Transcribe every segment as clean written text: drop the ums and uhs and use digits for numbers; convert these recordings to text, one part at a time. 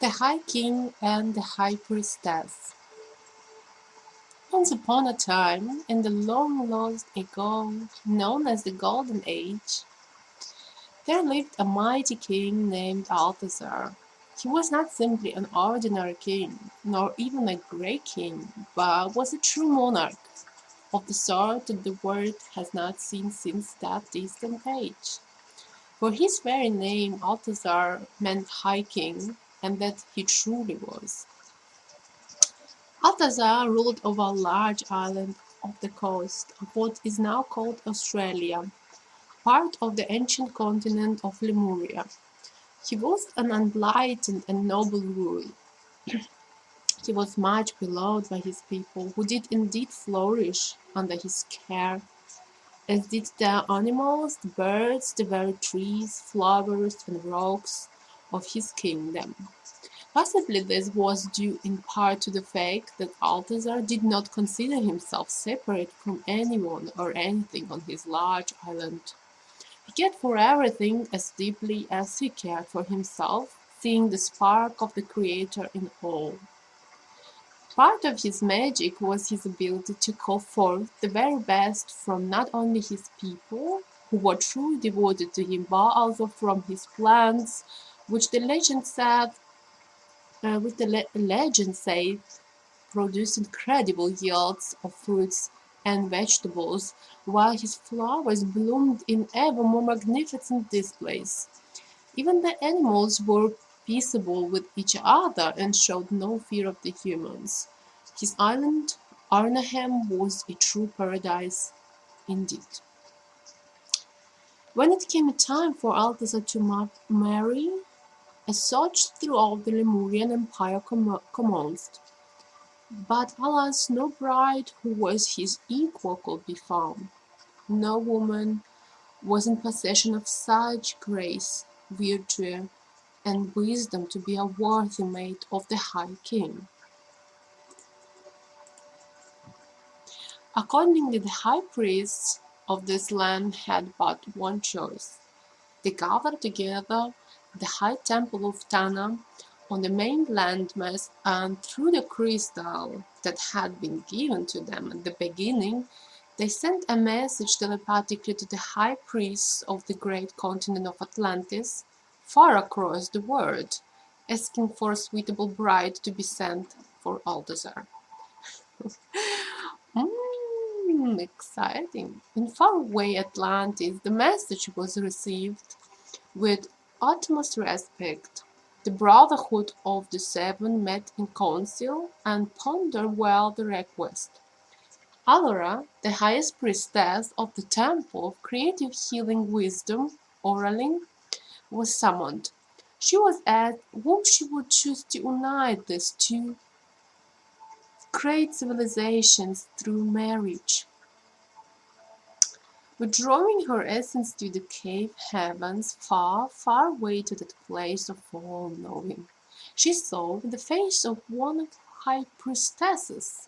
The High King and the High Priestess. Once upon a time, in the long lost ago, known as the Golden Age, there lived a mighty king named Altazar. He was not simply an ordinary king, nor even a great king, but was a true monarch, of the sort that the world has not seen since that distant age. For his very name, Altazar, meant High King, and that he truly was. Altazar ruled over a large island off the coast of what is now called Australia, part of the ancient continent of Lemuria. He was an enlightened and noble ruler. He was much beloved by his people, who did indeed flourish under his care, as did the animals, the birds, the very trees, flowers, and rocks of his kingdom. Possibly this was due in part to the fact that Altazar did not consider himself separate from anyone or anything on his large island. He cared for everything as deeply as he cared for himself, seeing the spark of the Creator in all. Part of his magic was his ability to call forth the very best from not only his people, who were truly devoted to him, but also from his plants, which the legend said, legend said produced incredible yields of fruits and vegetables, while his flowers bloomed in ever more magnificent displays. Even the animals were peaceable with each other and showed no fear of the humans. His island, Arnhem, was a true paradise indeed. When it came time for Altazar to marry, a search throughout the Lemurian Empire commenced. But alas, no bride who was his equal could be found. No woman was in possession of such grace, virtue, and wisdom to be a worthy mate of the High King. Accordingly, the high priests of this land had but one choice. They gathered together at the high temple of Tana on the main landmass, and through the crystal that had been given to them at the beginning, they sent a message telepathically to the high priests of the great continent of Atlantis, far across the world, asking for a suitable bride to be sent for Altazar. Exciting. In faraway Atlantis, the message was received with utmost respect. The Brotherhood of the Seven met in council and pondered well the request. Alora, the highest priestess of the Temple of Creative Healing Wisdom, Oraling, was summoned. She was asked whom she would choose to unite these two great civilizations through marriage. Withdrawing her essence to the cave heavens, far, far away to that place of all knowing, she saw the face of one of the high priestesses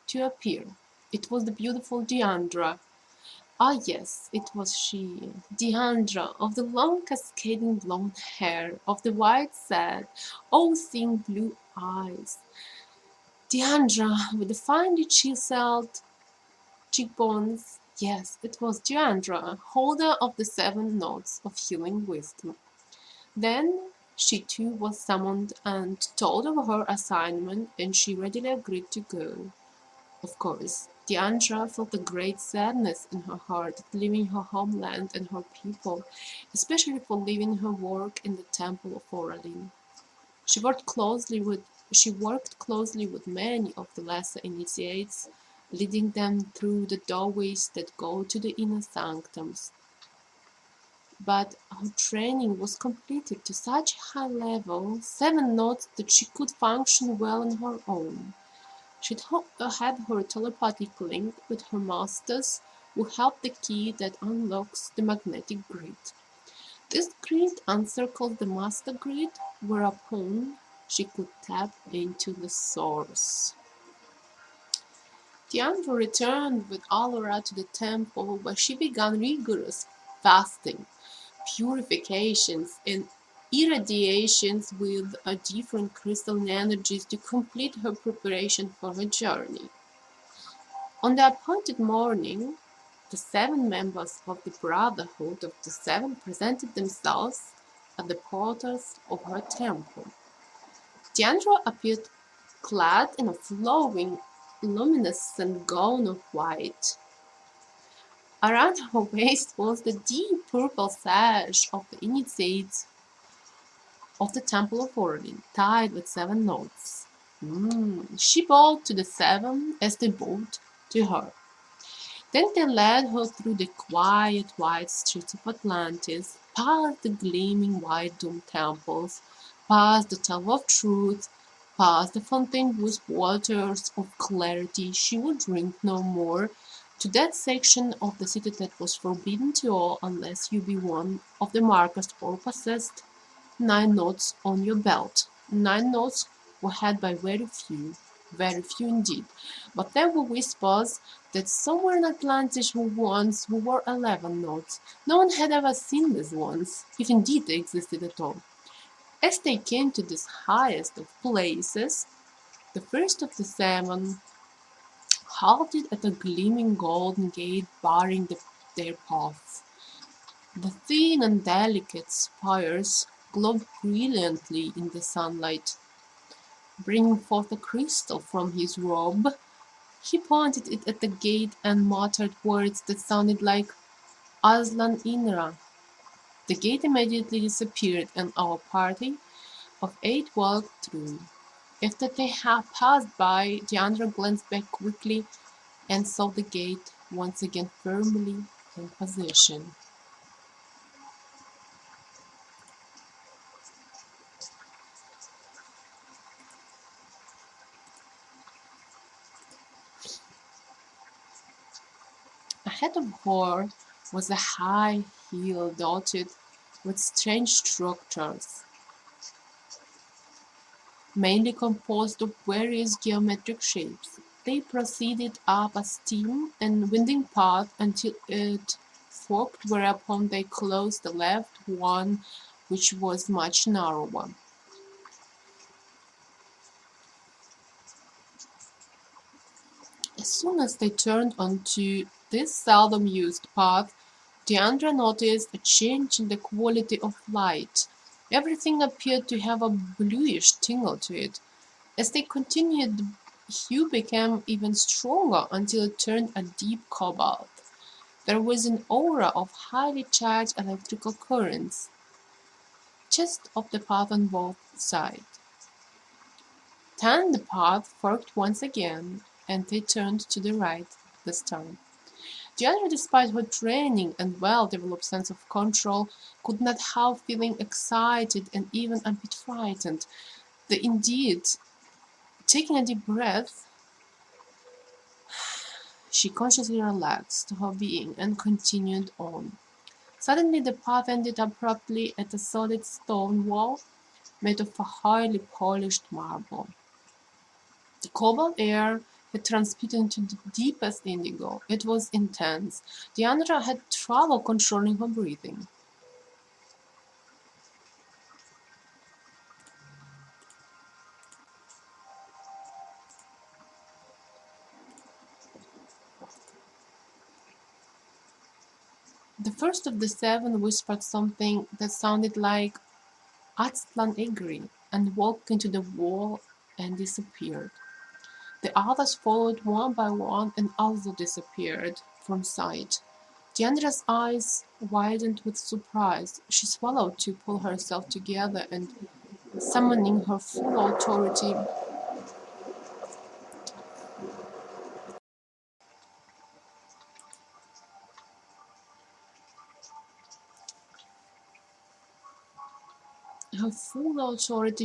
to appear. It was the beautiful Deandra. Ah yes, it was she, Deandra, of the long cascading blonde hair, of the wide sad, all-seeing blue eyes. Deandra, with the finely chiseled cheekbones. Yes, it was Deandra, holder of the 7 notes of healing wisdom. Then she too was summoned and told of her assignment, and she readily agreed to go. Of course, Deandra felt a great sadness in her heart at leaving her homeland and her people, especially for leaving her work in the Temple of Oraline. She worked closely with many of the lesser initiates, leading them through the doorways that go to the inner sanctums. But her training was completed to such a high level, 7 notes, that she could function well on her own. She had her telepathic link with her masters, who held the key that unlocks the magnetic grid. This grid encircled the master grid, whereupon she could tap into the source. Deandra returned with Alora to the temple, where she began rigorous fasting, purifications, and irradiations with different crystal energies to complete her preparation for her journey. On the appointed morning, the 7 members of the Brotherhood of the Seven presented themselves at the portals of her temple. Deandra appeared clad in a flowing, luminescent gown of white. Around her waist was the deep purple sash of the initiates of the Temple of Origin, tied with 7 knots. She bowed to the 7 as they bowed to her. Then they led her through the quiet white streets of Atlantis, past the gleaming white domed temples, past the Tower of Truth, past the fountain whose waters of clarity she would drink no more, to that section of the city that was forbidden to all unless you be one of the markers or possessed 9 knots on your belt. 9 knots were had by very few indeed. But there were whispers that somewhere in Atlantis were 11 knots. No one had ever seen these ones, if indeed they existed at all. As they came to this highest of places, the first of the 7 halted at a gleaming golden gate barring their paths. The thin and delicate spires glowed brilliantly in the sunlight. Bringing forth a crystal from his robe, he pointed it at the gate and muttered words that sounded like Aslan Inra. The gate immediately disappeared and our party of 8 walked through. After they had passed by, Deandra glanced back quickly and saw the gate once again firmly in position. Ahead of her was a high hill dotted with strange structures, mainly composed of various geometric shapes. They proceeded up a steep and winding path until it forked, whereupon they closed the left one, which was much narrower. As soon as they turned onto this seldom used path, Deandra noticed a change in the quality of light. Everything appeared to have a bluish tingle to it. As they continued, the hue became even stronger until it turned a deep cobalt. There was an aura of highly charged electrical currents just off the path on both sides. Then the path forked once again, and they turned to the right this time. Deandra, despite her training and well-developed sense of control, could not help feeling excited and even a bit frightened. Indeed, taking a deep breath, she consciously relaxed her being and continued on. Suddenly the path ended abruptly at a solid stone wall made of a highly polished marble. The cobalt air had transmuted into the deepest indigo. It was intense. Deandra had trouble controlling her breathing. The first of the 7 whispered something that sounded like Atslan Egri and walked into the wall and disappeared. The others followed one by one and also disappeared from sight. Deandra's eyes widened with surprise. She swallowed to pull herself together and, summoning her full authority,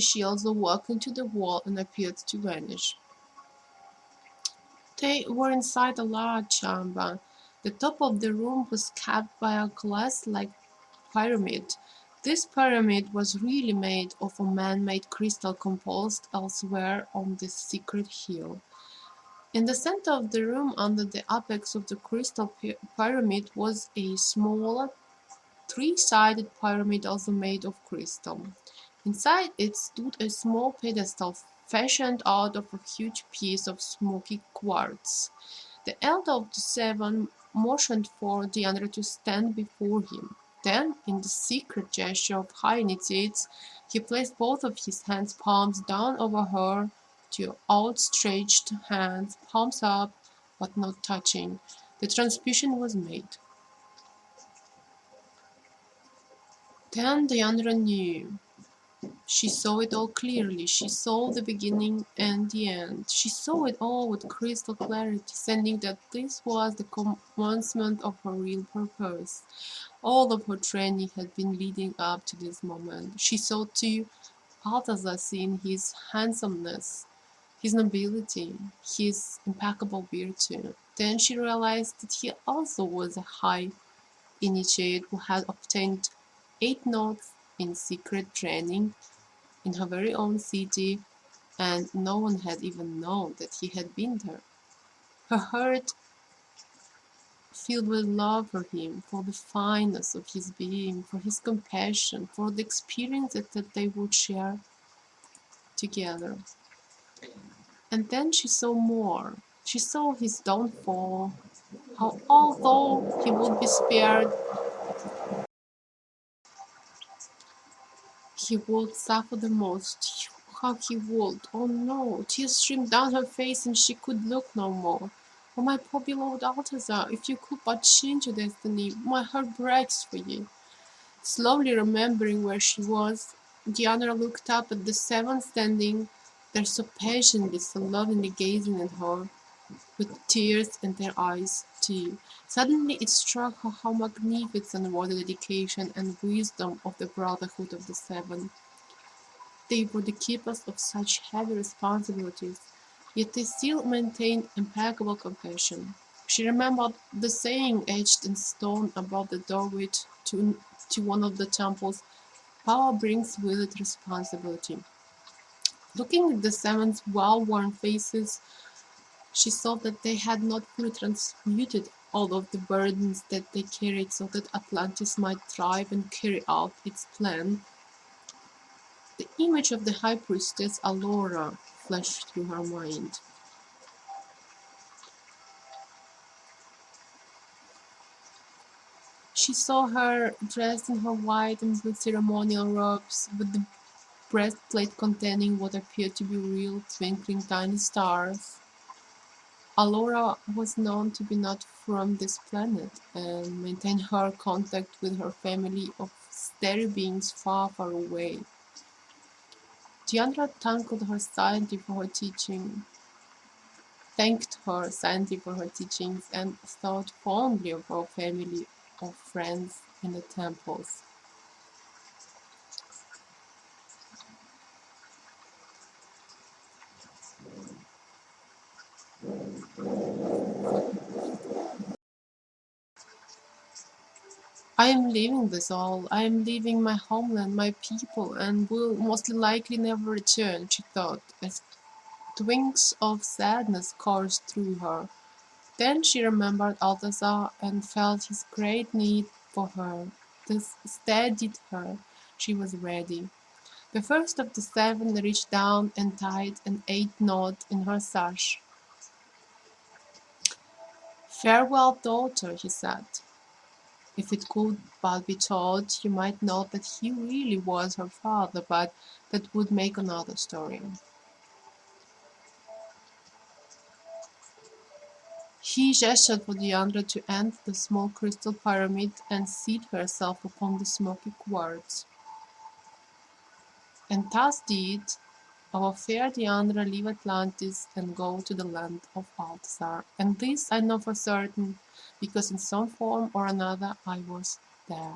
she also walked into the wall and appeared to vanish. They were inside a large chamber. The top of the room was capped by a glass-like pyramid. This pyramid was really made of a man-made crystal composed elsewhere on this secret hill. In the center of the room, under the apex of the crystal pyramid, was a small three-sided pyramid also made of crystal. Inside it stood a small pedestal fashioned out of a huge piece of smoky quartz. The elder of the seven motioned for Diandra to stand before him. Then, in the secret gesture of high initiates, he placed both of his hands palms down over her, two outstretched hands, palms up, but not touching. The transfusion was made. Then Diandra knew. She saw it all clearly. She saw the beginning and the end. She saw it all with crystal clarity, sensing that this was the commencement of her real purpose. All of her training had been leading up to this moment. She saw too Altazar seeing his handsomeness, his nobility, his impeccable virtue. Then she realized that he also was a high initiate who had obtained 8 notes in secret training in her very own city, and no one had even known that he had been there. Her heart filled with love for him, for the fineness of his being, for his compassion, for the experiences that they would share together. And then she saw more. She saw his downfall, how although he would be spared, he would suffer the most. How he would. Oh no, tears streamed down her face and she could look no more. Oh my poor beloved Altazar, if you could but change your destiny, my heart breaks for you. Slowly remembering where she was, Diana looked up at the seven standing there so patiently, so lovingly gazing at her, with tears in their eyes too. Suddenly it struck her how magnificent was the dedication and wisdom of the Brotherhood of the Seven. They were the keepers of such heavy responsibilities, yet they still maintained impeccable compassion. She remembered the saying etched in stone above the doorway to one of the temples, "Power brings with it responsibility." Looking at the seven's well-worn faces, she saw that they had not fully transmuted all of the burdens that they carried so that Atlantis might thrive and carry out its plan. The image of the High Priestess Alora flashed through her mind. She saw her dressed in her white and blue ceremonial robes, with the breastplate containing what appeared to be real twinkling tiny stars. Alora was known to be not from this planet, and maintained her contact with her family of starry beings far, far away. Diandra thanked her silently for her teachings, and thought fondly of her family of friends in the temples. I am leaving this all. I am leaving my homeland, my people, and will most likely never return, she thought, as twinges of sadness coursed through her. Then she remembered Altazar and felt his great need for her. This steadied her. She was ready. The first of the seven reached down and tied an 8 knot in her sash. "Farewell, daughter," he said. If it could but be told, you might know that he really was her father, but that would make another story. He gestured for Diandra to enter the small crystal pyramid and seat herself upon the smoky quartz. And thus did our fair Diandra leave Atlantis and go to the land of Altazar. And this I know for certain, because in some form or another I was there.